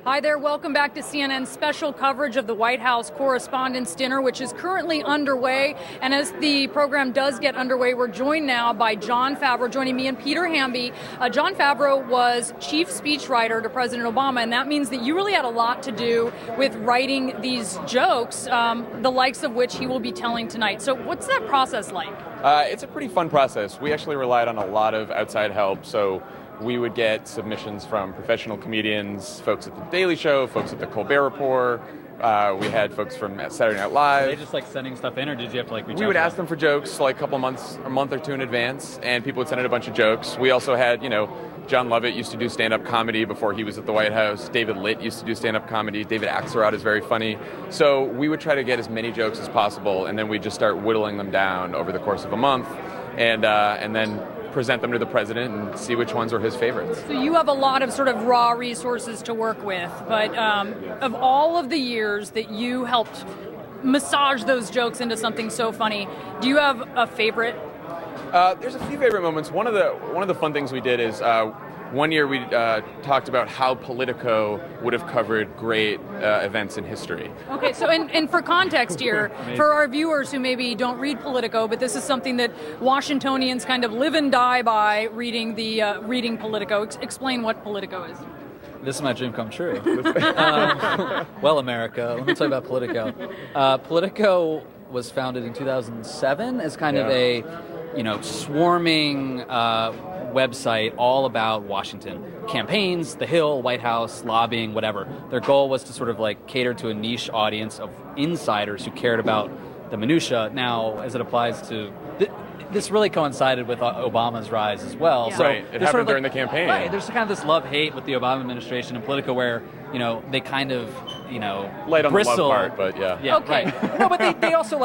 Hi there, welcome back to CNN's special coverage of the White House Correspondents' Dinner, which is currently underway. And as the program does get underway, we're joined now by Jon Favreau, joining me and Peter Hamby. Jon Favreau was chief speechwriter to President Obama, and that means that you really had a lot to do with writing these jokes, the likes of which he will be telling tonight. So what's that process like? It's a pretty fun process. We actually relied on a lot of outside help, so we would get submissions from professional comedians, folks at The Daily Show, folks at The Colbert Report. We had folks from Saturday Night Live. Were they just like sending stuff in, or did you have to like reach out? We would ask them for jokes like a month or two in advance, and people would send in a bunch of jokes. We also had, John Lovett used to do stand-up comedy before he was at the White House. David Litt used to do stand-up comedy. David Axelrod is very funny. So we would try to get as many jokes as possible, and then we'd just start whittling them down over the course of a month, and then present them to the president and see which ones were his favorites. So you have a lot of sort of raw resources to work with, but of all of the years that you helped massage those jokes into something so funny, do you have a favorite? There's a few favorite moments. One of the fun things we did is one year we talked about how Politico would have covered great events in history. Okay, so and for context here, for our viewers who maybe don't read Politico, but this is something that Washingtonians kind of live and die by reading reading Politico. Explain what Politico is. This is my dream come true. Well, America, let me tell you about Politico. Politico was founded in 2007 as kind of a swarming website all about Washington. Campaigns, the Hill, White House, lobbying, whatever. Their goal was to sort of like cater to a niche audience of insiders who cared about the minutia. Now, as it applies to... This really coincided with Obama's rise as well. Yeah. So right. It happened during the campaign. Right. There's kind of this love-hate with the Obama administration and Politico where, they kind of, light on bristle. the love part, but yeah. Yeah, Okay. right. No, but they also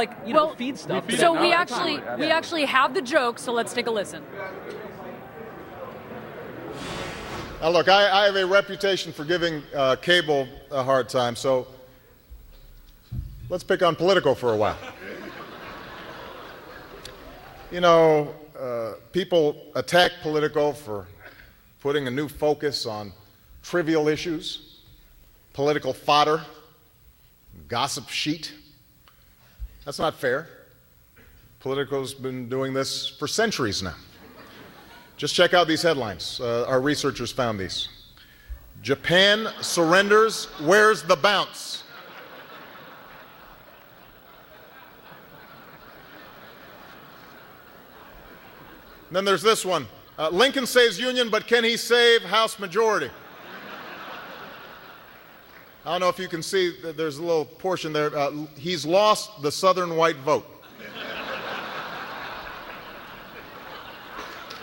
feed stuff. So we actually have the jokes, so let's take a listen. Now, look, I have a reputation for giving cable a hard time, so let's pick on Politico for a while. People attack Politico for putting a new focus on trivial issues, political fodder, gossip sheet. That's not fair. Politico's been doing this for centuries now. Just check out these headlines. Our researchers found these. Japan surrenders, where's the bounce? And then there's this one. Lincoln saves Union, but can he save House majority? I don't know if you can see, there's a little portion there. He's lost the Southern white vote.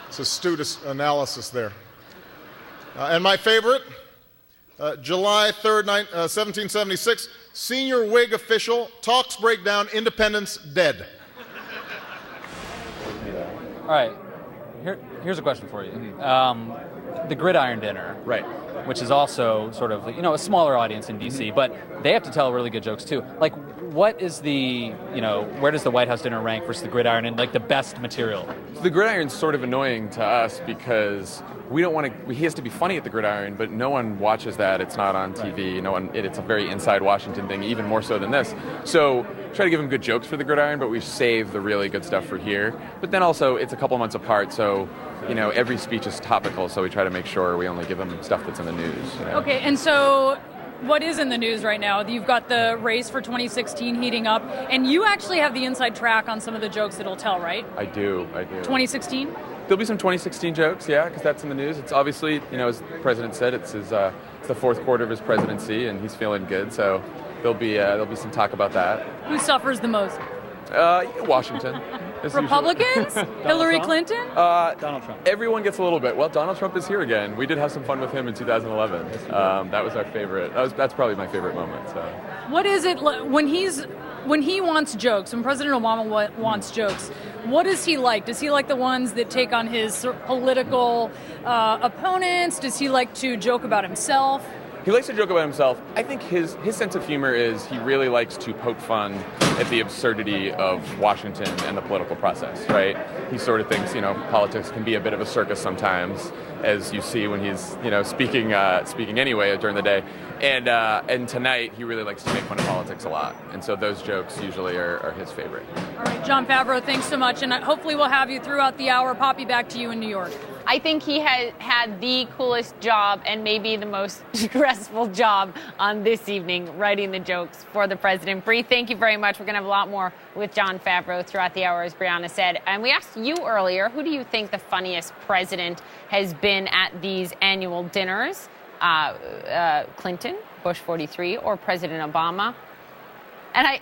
It's astute analysis there. And my favorite, July 3rd, 1776, senior Whig official, talks break down, independence dead. All right. Here's a question for you. The Gridiron Dinner, Right. which is also sort of a smaller audience in D.C., but they have to tell really good jokes too. Like, what is the where does the White House Dinner rank versus the Gridiron in like the best material? The Gridiron's sort of annoying to us because we don't want to. He has to be funny at the Gridiron, but no one watches that. It's not on TV. Right. No one. It's a very inside Washington thing, even more so than this. So try to give him good jokes for the Gridiron, but we save the really good stuff for here. But then also it's a couple months apart, so every speech is topical. So we try to make sure we only give them stuff that's in the news. Okay, and so what is in the news right now? You've got the race for 2016 heating up, and you actually have the inside track on some of the jokes that he'll tell, right? I do. 2016? There'll be some 2016 jokes, yeah, because that's in the news. It's obviously, as the president said, it's the fourth quarter of his presidency, and he's feeling good. So there'll be some talk about that. Who suffers the most? Washington. Republicans? Hillary Clinton? Donald Trump. Everyone gets a little bit. Well, Donald Trump is here again. We did have some fun with him in 2011. That was our favorite. That's probably my favorite moment. So. What is it when he wants jokes? When President Obama wants jokes, what is he like? Does he like the ones that take on his political opponents? Does he like to joke about himself? He likes to joke about himself. I think his sense of humor is he really likes to poke fun at the absurdity of Washington and the political process, right? He sort of thinks, politics can be a bit of a circus sometimes, as you see when he's, speaking anyway during the day. And tonight, he really likes to make fun of politics a lot. And so those jokes usually are his favorite. All right, Jon Favreau, thanks so much. And hopefully we'll have you throughout the hour. Poppy, back to you in New York. I think he had the coolest job and maybe the most stressful job on this evening, writing the jokes for the president. Bree, thank you very much. We're going to have a lot more with Jon Favreau throughout the hour, as Brianna said. And we asked you earlier, who do you think the funniest president has been at these annual dinners? Clinton, Bush 43, or President Obama? And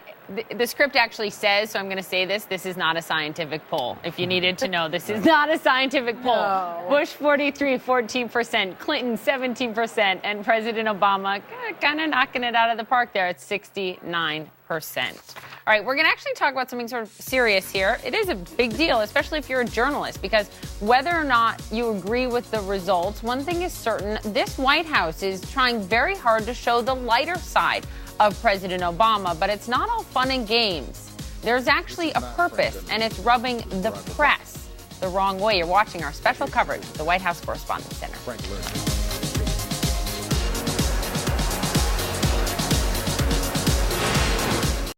the script actually says, so I'm going to say this is not a scientific poll. If you needed to know, this is not a scientific poll. No. Bush 43, 14%, Clinton 17%, and President Obama kind of knocking it out of the park there at 69%. All right, we're going to actually talk about something sort of serious here. It is a big deal, especially if you're a journalist, because whether or not you agree with the results, one thing is certain, this White House is trying very hard to show the lighter side of President Obama, but it's not all fun and games. There's actually a purpose, and it's rubbing the press the wrong way. You're watching our special coverage of the White House Correspondents' Dinner.